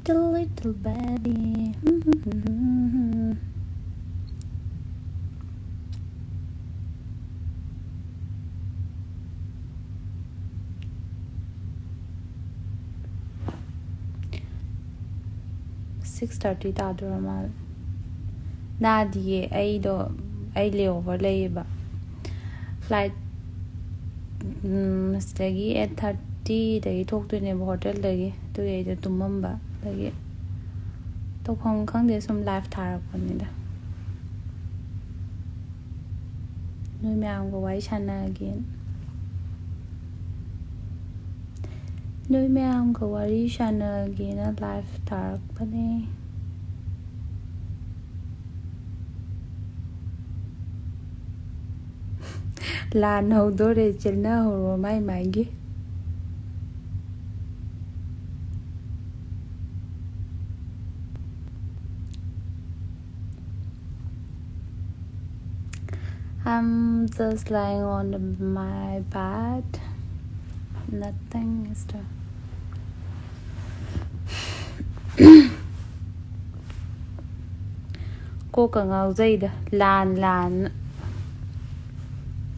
Pretty little baby. $6:30 tadorama. Nadi I layover layba. Flight stagi 8:30 dagi talk to neighbor hotel dagi to the tumamba dagi to Hong Kong there's some life taraponida. No me am go wai chana again. No me am go wari chana again a life tarapane. La no dore chelna horo mai gi. I'm just lying on my bed. Nothing is done. Cô cả ngào dây đó lan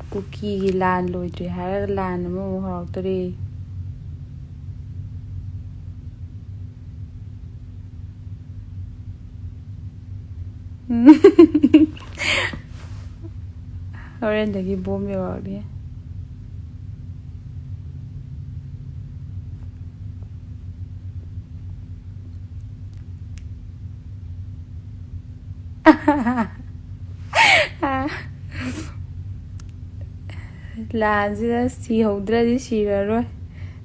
cookie lan lôi trời hai lan mà học tới đi. Oren dagi bom yo đi. Lan sida si hodra di shira rồi.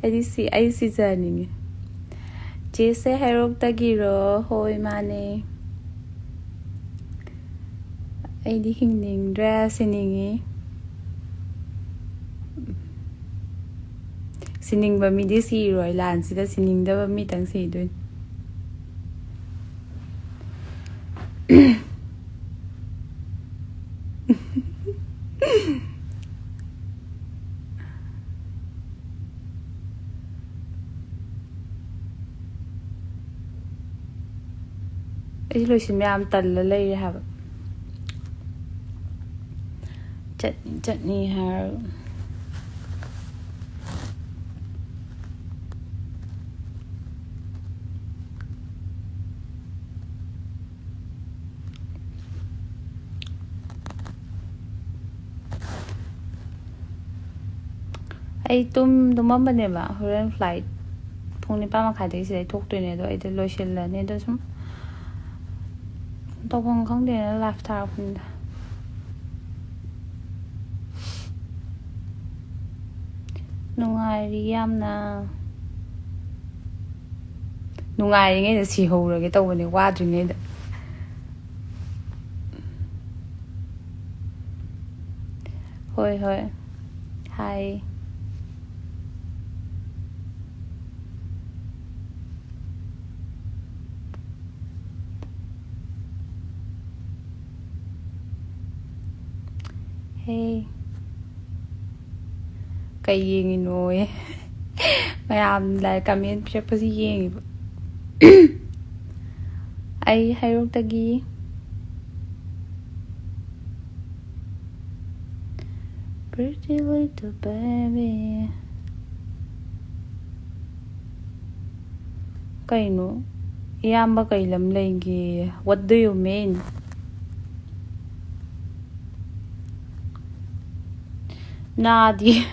Ai si janinge. Jese herok tagiro hoi mane. Ai di hingning dress siningi. Sining ba mi di si rồi lan sida sining da ba mi tang si dun. Ai lo xin am tan la lay ha. Chutney ha. Ai tum mamba ne ba horen flight phung ni pa ma khai dei sei thok tu ne do ai de lo xin la ne do sum to Hong Kong de life tar phun da nungai ri yam na nungai ngai de si ho rồi cái tàu này qua rồi này thôi hi. Hey. Cái gì người nuôi mày làm lại comment cho cái gì ai hay rút tagi pretty little baby cái nó iyamba cái làm lên gì what do you mean Nadia